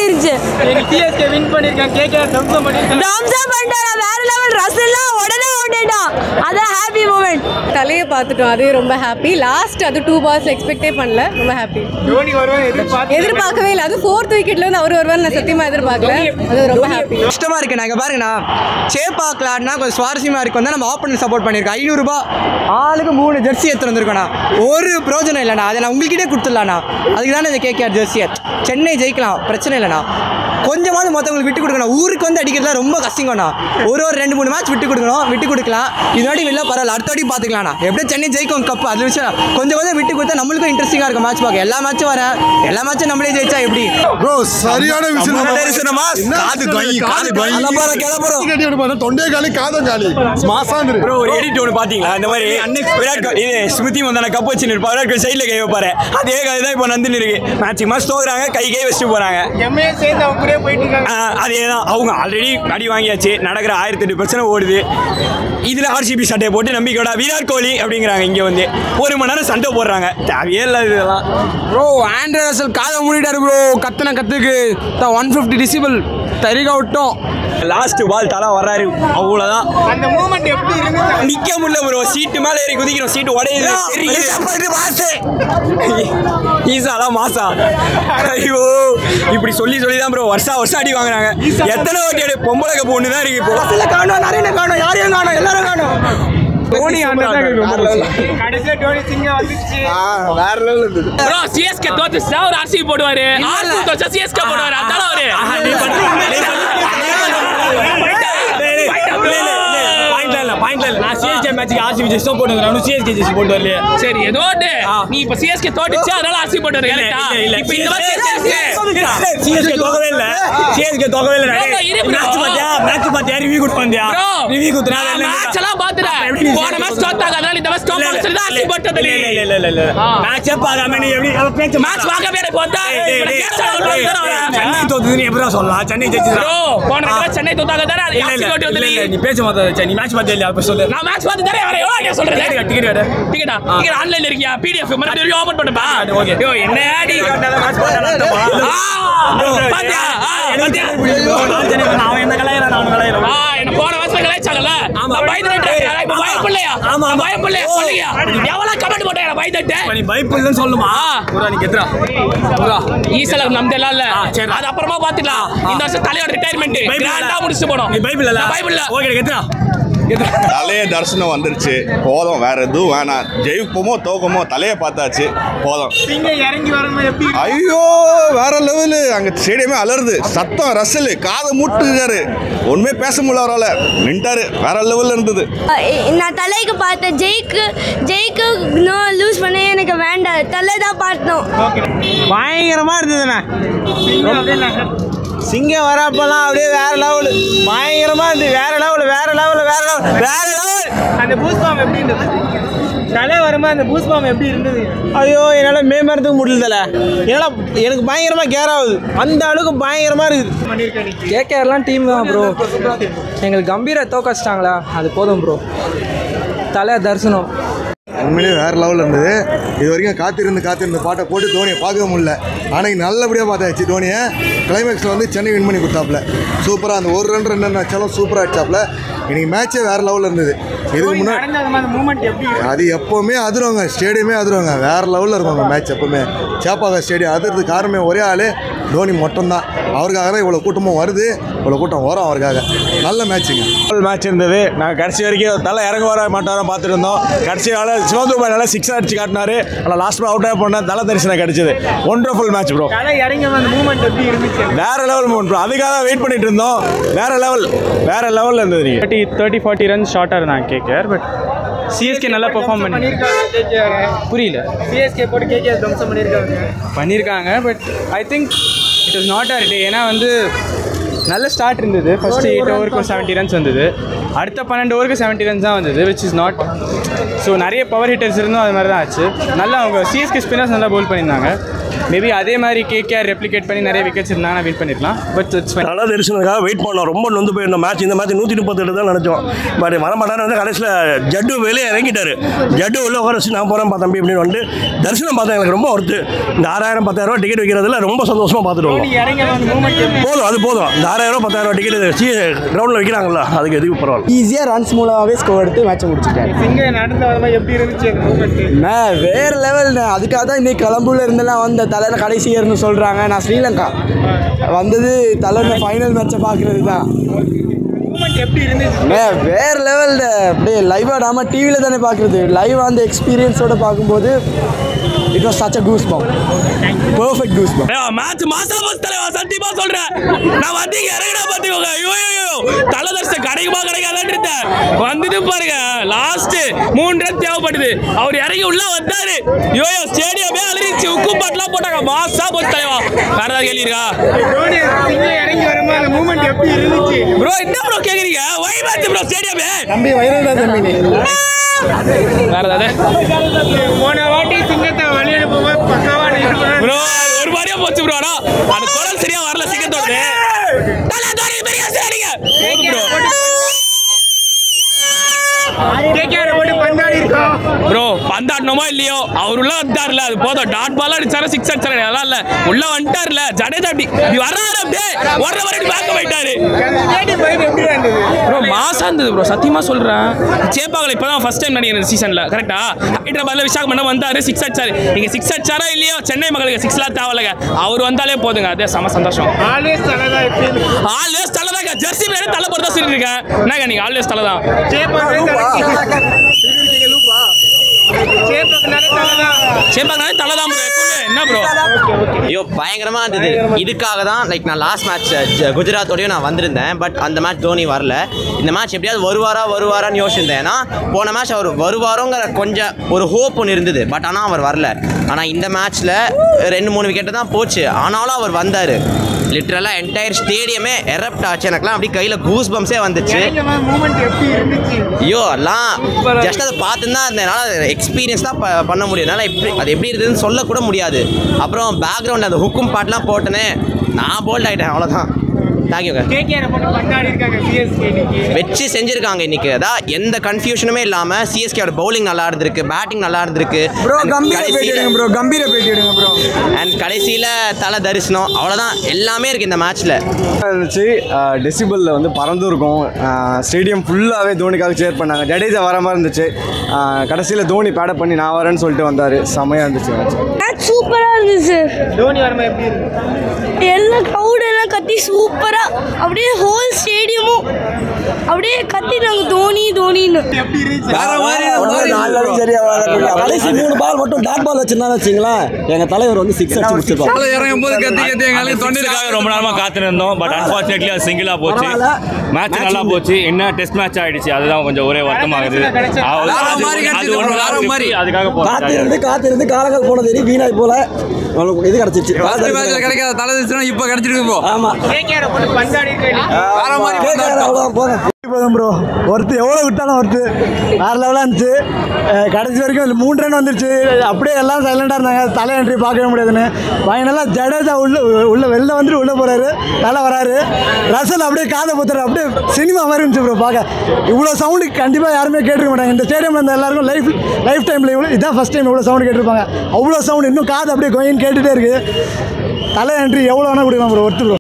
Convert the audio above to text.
இருந்துச்சு. CSK win பண்ணிருக்காங்க, KKR டம்ஸ் பண்ணிட்டாரா வேற லெவல். ரசல்லாம் உடனே ஓடிட்டான். அதான் ஹாப்பி மூமெண்ட். தலையை பார்த்துட்டோம், அது ரொம்ப ஹாப்பி. லாஸ்ட் அது 2 balls எக்ஸ்பெக்டே பண்ணல, ரொம்ப ஹாப்பி. தோனி வருவாங்க எதிர்பார்க்கவே இல்லை. அது 4th wicketல வந்து அவர் வருவார் நான் சத்தியமா எதிர்பார்க்கல. அது ரொம்ப ஹாப்பி. கஷ்டமா இருக்கு. நான் பாருங்கண்ணா சேப்பாக்கலான்னா கொஞ்சம் சுவாரஸ்யமா இருக்கும். வந்து நம்ம ஆப்பனர் சப்போர்ட் பண்ணியிருக்கோம். 500 ரூபாய் ஆளுக்கு 3 ஜெர்சி எடுத்து வந்திருக்கோண்ணா. ஒரு பிரோஜனம் இல்லைண்ணா. அதை நான் உங்கள்கிட்டே கொடுத்துடலாண்ணா. அதுக்கு தானே இந்த கேகேஆர் ஜெர்சியை. சென்னை ஜெயிக்கலாம், பிரச்சனை இல்லைண்ணா. கொஞ்சமாவது மற்றவங்களுக்கு விட்டு கொடுக்கணும். ஊருக்கு வந்து அடிக்கிறதுல ரொம்ப கஷ்டங்கண்ணா. ஒரு 2-3 மேட்ச் விட்டு கொடுக்கணும். விட்டு கொடுக்கலாம். இதோட வெளில பரவாயில்ல, அடுத்த வாட்டி பார்த்துக்கலாம்ண்ணா. எப்படியும் சென்னை ஜெயிக்கும் கப். அது விஷயம் கொஞ்சம் விட்டு கொடுத்தா நம்மளுக்கும் இன்ட்ரெஸ்டிங்காக இருக்கும் மேட்ச் பார்க்க. எல்லா மேட்சும் வரேன், எல்லா மேட்சும் நம்மளே ஜெயிச்சா எப்படி ப்ரோ? சரியான விஷயம். தொண்டே காலி காதம் காலி மாசாந்திரு ப்ரோ. ஒரு எடிட் ஒன்று பார்த்தீங்களா? இந்த மாதிரி விராட் கோலி ஸ்மிருதி வந்தான கப் வச்சு நிற்பாரு, விராட் கோலி சைடில் கை வைப்பாரு. அதே கதை தான் இப்போ நந்துன்னு இருக்கு. மேட்ச் தோக்குறாங்க, கை வச்சுட்டு போறாங்க. சேர்ந்து அவங்க கூட போயிட்டு இருக்காங்க. அதே தான். அவங்க ஆல்ரெடி அடி வாங்கியாச்சு. நடக்கிற 1008 பிரச்சனை ஓடுது. இதில் ஆர்சிபி சட்டையை போட்டு நம்பிக்கையோட விராட் கோலி அப்படிங்கிறாங்க. இங்கே வந்து 1 மணி நேரம் சண்டை போடுறாங்க. தேவையே இல்லை இதெல்லாம். ப்ரோ ஆண்ட்ரே ரசல் காதை மூடிட்டாரு ப்ரோ. கத்துக்கு 150 டெசிபிள் தரிகா விட்டோம். லாஸ்ட் பால் தலை வர்றாரு, அவ்வளோதான். அந்த மூமெண்ட் எப்படி இருக்கு? நிக்க முடியல ப்ரோ. சீட்டு மேலே ஏறி குதிக்கிறோம், சீட்டு உடையுது. ஈசாலாம் மாசா. ஐயோ, இப்படி சொல்லி தான் ப்ரோ வருஷம் அடி வாங்குறாங்க. எத்தனை வாட்டி அடி? பொம்பளை கப்பு ஒன்று தான் இருக்கு. இப்போ காணும், நிறைய காணும், யாரையும் காணும், எல்லாரும் காணும். தோனி கடைசியா டோனி சிங்க வந்துச்சு. வேற லெவல் இருந்தது ப்ரோ. சிஎஸ்கே தோத்துச்சா ஒரு ஆர்சிபி போடுவாரு, ஆர்சிபி தோச்சா சிஎஸ்கே போடுவாரு. அதால அவரு சரி ஏதோ நீ இப்ப சிஎஸ்கே தோட்டுச்சு அதனால ஆர்சிபி போடுவாரு. இப்ப இந்த மாதிரி சிஎஸ்கே தோக்கவே இல்ல. சிஎஸ்கே தோக்கவே இல்ல. மேட்ச் பாத்தியா? ரிவ்யூ கொடுப்பாங்க. ரிவ்யூ கொடுத்தா மேட்ச் எல்லாம் பாத்துறேன். போன மேட்ச் தோத்தாங்க, அதனால இந்த மேட்ச் தோக்கணும் சொல்லி ஆர்சிபி போட்டது இல்ல. மேட்ச் பார்க்காம நீ எப்படி பேச்சு? மேட்ச் பார்க்கவே போதா சென்னை தோத்துதுன்னு எப்படிதான் சொல்லலாம்? சென்னை ஜெயிச்சு ப்ரோ. போன மேட்ச் சென்னை தோத்தாங்க தானே. ஆர்சிபி போட்டு வந்து நீ பேச மாட்டே. நீ மேட்ச் பார்த்தே இல்லையா? அப்ப சொல்லு. நான் மேட்ச் பார்த்து தரேன். வேற எவ்வளவு சொல்றேன்? டிக்கெட் டிக்கெட்டா டிக்கெட் ஆன்லைன்ல இருக்கியா? பிடிஎஃப் மறுபடியும் ஓபன் பண்ணுப்பா. ஓகே. யோ என்ன ஆடி மேட்ச் பார்த்தா பாத்தியா? அவன் என்ன கலாயிரா? நான் கலாயிரா? என்ன போன வருஷம் கலாய்ச்சாங்கல்ல. பயந்துட்டேன். இப்ப பயப்படலையா? பயப்படலையா? சொல்லுங்க. எவ்வளவு கமெண்ட் போட்டாங்க பயந்துட்டேன். நீ பயப்படலன்னு சொல்லுமா? புரா நீ கெத்ரா. புரா ஈசல நம்மதெல்லாம் இல்ல. அது அப்புறமா பாத்துக்கலாம். இந்த வருஷம் தலையோட ரிட்டையர்மென்ட் கிராண்டா முடிச்சு போறோம். நீ பைபிள் இல்ல? பைபிள் இல்ல. ஓகே கெத்ரா. தலைய தரிசனம் வந்துருச்சு, போதும், வேற எதுவும் வேணாம். ஜெயிப்போமோ தோக்கமோ தலையை பார்த்தாச்சு, போதும். இறங்கி வரும்போது எப்படி? ஐயோ வேற லெவலு. அங்க ஸ்டேடியமே அலருது. சத்தம் ரசல் காதை மூட்டுக்காரு. ஒண்ணுமே பேச முடியல, அவரால் நின்ட்டாரு. வேற லெவல்ல இருந்தது. நான் தலைக்கு பார்த்தேன். ஜெயிக்கு லூஸ் பண்ண எனக்கு வேண்டாம். தலை தான் பார்த்தோம். பயங்கரமா இருந்ததுண்ணா. சிங்கம் வரப்பெல்லாம் அப்படியே வேற லெவலு. பயங்கரமா இருந்தது. வேற லெவலு. அந்த பூஸ்பாம் எப்படி இருந்தது? தலை வருமா அந்த பூஸ்பாம் எப்படி இருந்தது? ஐயோ என்னால் மேம்படுறதுக்கு முடியல. என்னால் எனக்கு பயங்கரமா கேர் ஆகுது. அந்த அளவுக்கு பயங்கரமா இருக்குது. கேகேஆர்லாம் டீம் தான் ப்ரோ. எங்களுக்கு கம்பீர தோக்கச்சிட்டாங்களா, அது போதும் ப்ரோ. தலை தரிசனம் உண்மையிலேயே வேறு லெவலில் இருந்தது. இது வரைக்கும் காத்திருந்த பாட்டை போட்டு தோனியை பார்க்க முடியல. ஆனால் நல்லபடியாக பார்த்தாச்சு. தோனியை கிளைமேக்ஸில் வந்து சென்னை வின் பண்ணி கொடுத்தாப்புல. சூப்பராக அந்த 1 ரன் 2 ரன் வச்சாலும் சூப்பராக அடிச்சாப்புல. இன்றைக்கி மேட்சே வேறு லெவலில் இருந்தது. இதுக்கு முன்னாடி அது எப்போவுமே அதிருவாங்க, ஸ்டேடியமே அதிருவாங்க. வேறு லெவலில் இருக்கும் அந்த மேட்ச் எப்போவுமே. சேப்பாக ஸ்டேடியம் அதிர்றதுக்கு காரணமே ஒரே ஆள் தோனி மட்டும்தான். அவருக்காக தான் இவ்வளோ கூட்டமும் வருது, இவ்வளோ கூட்டம் வரும் அவருக்காக. நல்ல மேட்சுங்க. மேட்ச் இருந்தது. நாங்கள் கடைசி வரைக்கும் தலை இறங்க வர மாட்டாரோ பார்த்துட்டு இருந்தோம். கடைசியால் சிவந்துபாய் நல்லா 6 அடிச்சு காட்டினாரு. ஆனால் லாஸ்ட் அவுட்டாக போனால் தலை தரிசனம் கிடைச்சது. Wonderful match bro. தலை இறங்கி அந்த மூமெண்ட் எப்படி இருந்துச்சு? வேற லெவல் மூமெண்ட் ப்ரோ. அதுக்காக தான் வெயிட் பண்ணிட்டு இருந்தோம். வேற லெவலில் இருந்தது. நீங்கள் 30-40 ரன்ஸ் ஷார்ட்டாக இருந்தாங்க கேகேஆர். பட் சிஎஸ்கே நல்லா பெர்ஃபார்ம் புரியல. சிஎஸ்கே போட்டு கேகேஆர் தம்சம் பண்ணியிருக்காங்க. But I think it was not a day. ஏன்னா வந்து நல்ல ஸ்டார்ட் இருந்தது. ஃபர்ஸ்ட் 8 ஓவருக்கு 70 ரன்ஸ் வந்தது. அடுத்த 12 ஓவருக்கு 70 ரன்ஸ் தான் வந்தது, விச் இஸ் நாட். ஸோ நிறைய பவர் ஹிட்டர்ஸ் இருந்தும் அது மாதிரி தான் ஆச்சு. நல்லா அவங்க சிஎஸ்கே ஸ்பின்னர்ஸ் நல்லா பவுல் பண்ணியிருந்தாங்க. மேபி அதே மாதிரி கேகேஆர் ரெப்ளிகேட் பண்ணி நிறைய விக்கெட்ஸ் இருந்தாங்கன்னா வின் பண்ணிருக்கலாம். But it's fine. நல்லா தரிசனக்காக வெயிட் பண்ணோம். ரொம்ப நொந்து போயிருந்த மேட்ச். இந்த மேட்ச் 138 தான் நினச்சோம். பட் வரமாட்டாரு வந்து கடைசியில் ஜட்டு வெளியே இறங்கிட்டாரு. ஜட்டு உள்ள உட்கார வச்சு நான் போகிறேன் தம்பி அப்படின்னு வந்து தரிசனம் பார்த்தேன். எனக்கு ரொம்ப ஒருத்து. இந்த 6000 10,000 டிக்கெட் வைக்கிறதுல ரொம்ப சந்தோஷமாக பார்த்துட்டு வரோம். போதும், அது போதும். இந்த 6000 10,000 டிக்கெட் கிரவுண்டில் வைக்கிறாங்களா, அதுக்கு எதுக்கு பரவாயில்ல. ஈஸியாக ரன்ஸ் மூலமாகவே ஸ்கோர் எடுத்து மேட்சை முடிச்சுட்டேன். இங்கே நடந்த மாதிரி எப்படி இருந்துச்சு அந்த மூமெண்ட்? வேறு லெவல். அதுக்காக தான் இன்னைக்கு கொலம்பூரில் இருந்தெல்லாம் வந்த தலையில் கடைசி இயர்னு சொல்கிறாங்க. நான் ஸ்ரீலங்கா வந்தது தலையில் ஃபைனல் மேட்சை பார்க்குறது தான். மூமெண்ட் எப்படி இருந்துச்சு? வேறு லெவல். அப்படியே லைவாக நாம டிவியில் தானே பார்க்குறது. லைவ் அந்த எக்ஸ்பீரியன்ஸோடு பார்க்கும்போது it was such a goose pump. Perfect goose pump. Match மாசா போச்சு தலைவா, சத்தியமா சொல்றேன். நான் வந்து இறங்கினா பாத்துக்கோங்க. ஐயோ தலை தரிசனம் கிடைக்காதான்னு இருந்தேன். வந்துட்டு பாருங்க, லாஸ்ட் 3 ரன் தேவைப்படுது. அவர் இறங்கி உள்ள வந்தாரு. ஐயோ ஸ்டேடியமே அலறிச்சு. உக்கு பாட்டுலாம் போட்டாங்க. மாசா போச்சு தலைவா. வேற ஏதாவது கேள்வி இருக்கா? தோனி இறங்கி வரும்போது அந்த மூமெண்ட் எப்படி இருந்துச்சு ப்ரோ? என்ன ப்ரோ கேக்குறீங்க? வை மேட்ச் ப்ரோ ஸ்டேடியமே. தம்பி வைரல் தான் தம்பி. வேற ஏதாவது? போன வாட்டி சிங்கத்தை வழி அனுப்பும்போது பக்காவா ப்ரோ ஒரு மாதிரியா போச்சு ப்ரோ. ஆனா அந்த குரல் சரியா வரல சிங்கத்தோட. ப்ரோ பந்தாடணுமோ இல்லையோ அவர் உள்ள வந்தார்ல, அது போதும். டாட் பால் அடிச்சாரு, 6 அடிச்சாரு, நல்லா இல்ல. உள்ள வந்துட்டார்ல ஜடேஜா. அப்படி வர்றாரு, அப்படியே ஒரு வரைக்கும் பேக்க போயிட்டாரு ப்ரோ. மாசா இருந்தது ப்ரோ, சத்தியமா சொல்றேன். சேப்பாக்கல இப்பதான் ஃபர்ஸ்ட் டைம் நினைக்கிறேன் சீசன்ல. கரெக்டா? ஹைதராபாத்ல விசாகப்பட்டினம் வந்தாரு, 6 அடிச்சாரு. நீங்க 6 அடிச்சாரா இல்லையோ, சென்னை மக்களுக்கு 6லாம் தேவையில்லைங்க. அவர் வந்தாலே போதுங்க, அதே செம சந்தோஷம். ஆல்வேஸ் தலைதான். ஆல்வேஸ் தலைதாங்க. ஜெர்சி பிளேயர் தலை போறதா சொல்லிட்டு இருக்கேன். என்னங்க நீங்க ஆல்வேஸ் தலைதான். சேப்பாக்கனாலே தலைதான் ப்ரோ. எப்பவுமே என்ன ப்ரோ? ஐயோ பயங்கரமாக இருந்தது. இதுக்காக தான் நான் லாஸ்ட் மேட்ச் குஜராத்தோடையும் நான் வந்திருந்தேன். பட் அந்த மேட்ச் தோனி வரல. இந்த மேட்ச் எப்படியாவது வருவாரான்னு யோசிச்சிருந்தேன். ஏன்னா போன மேட்ச் அவர் வருவாரோங்கிற கொஞ்சம் ஒரு ஹோப் ஒன்று இருந்தது. பட் ஆனால் அவர் வரல. ஆனால் இந்த மேட்ச்சில் 2-3 விக்கெட்டு தான் போச்சு. ஆனாலும் அவர் வந்தார். லிட்டரலாக என்டையர் ஸ்டேடியமே எரப்ட் ஆச்சு. எனக்குலாம் அப்படி கையில் கூஸ் பம்ப்ஸே வந்துச்சு. ஐயோ எல்லாம் ஜஸ்ட் அதை பார்த்துன்னு தான் இருந்தேன். எக்ஸ்பீரியன்ஸ் தான் பண்ண முடியும். என்னால் அது எப்படி இருக்குதுன்னு சொல்லக்கூட முடியாது. அப்புறம் பேக்ரவுண்டில் அந்த ஹுக்கும் பாட்டெலாம் போட்டேனே, நான் போல்ட் ஆகிட்டேன். அவ்வளோதான். தேங்க்யூங்க. வச்சு செஞ்சிருக்காங்க இன்னைக்கு. அதான் எந்த கன்ஃபியூஷனுமே இல்லாமல் சிஎஸ்கேவோட பவுலிங் நல்லா இருந்திருக்கு, பேட்டிங் நல்லா இருந்திருக்கு. அண்ட் கடைசியில் தலை தரிசனம். அவ்வளோதான், எல்லாமே இருக்குது இந்த மேட்ச்சில் இருந்துச்சு. டெசிபலில் வந்து பறந்து இருக்கும். ஸ்டேடியம் ஃபுல்லாகவே தோனிக்காக சேர் பண்ணாங்க. ஜடேஜா வர மாதிரி இருந்துச்சு. கடைசியில் தோனி பேடப் பண்ணி நான் வரேன்னு சொல்லிட்டு வந்தார். செம்மையாக இருந்துச்சு மேட்ச். சூப்பராக இருந்துச்சு. தோனி வரமா எப்படி இருக்கு? எல்லாம் க்ரௌட் எல்லாம் கத்தி சூப்பராக அப்படியே ஹோல் ஸ்டேடியமும் அப்படியே கத்திட்டாங்க தோனி தோனின்னு. கடைசி 3 பால் மட்டும் டாட் பால் வச்சிருந்தான்னு வச்சுங்களேன், எங்கள் தலைவர் வந்து 6 அடிச்சு முடிச்சிருப்பாங்க. இறங்கும் போது கத்தி எங்களுக்கு தொண்டருக்காக ரொம்ப நேரமாக காத்திருந்தோம். பட் அன்ஃபார்ச்சுனேட்லி அது சிங்கிளாக போச்சு. மேட்ச் நல்லா போச்சு. என்ன டெஸ்ட் மேட்ச் ஆயிடுச்சு, அதுதான் கொஞ்சம் ஒரே வருத்தமாகுது. அதுக்காக காத்திருந்து காலங்கள் போனது வீணாய் போல இது கிடைச்சிச்சு. கிடைக்காத தலை இப்போ கிடைச்சிருக்கு ப்ரோ. ஆமா போதும் ப்ரோ. ஒருத்து எவ்வளோ விட்டாலும் ஒருத்து வேறு லெவலாக இருந்துச்சு. கடைசி வரைக்கும் 3 ரன் வந்துருச்சு. அப்படியே எல்லாம் சைலண்டாக இருந்தாங்க. தலை என்ட்ரி பார்க்கவே முடியாதுன்னு. ஃபைனலாக ஜடேஜா உள்ள வெளில வந்துட்டு உள்ளே போகிறாரு. தலை வராரு. ரசல் அப்படியே காதை போத்துறாரு. அப்படியே சினிமா மாதிரி இருந்துச்சு ப்ரோ பார்க்க. இவ்வளோ சவுண்டு கண்டிப்பாக யாருமே கேட்டிருக்க மாட்டாங்க. இந்த ஸ்டேடியமில் இருந்த எல்லாருக்கும் லைஃப் டைமில் இதுதான் ஃபஸ்ட் டைம் இவ்வளோ சவுண்டு கேட்டிருப்பாங்க. அவ்வளோ சவுண்டு இன்னும் காது அப்படியே கோயின்னு கேட்டுகிட்டே இருக்குது. தலை என்ட்ரி எவ்வளோ வேணால் கொடுக்கலாம் ப்ரோ. ஒருத்து ப்ரோ.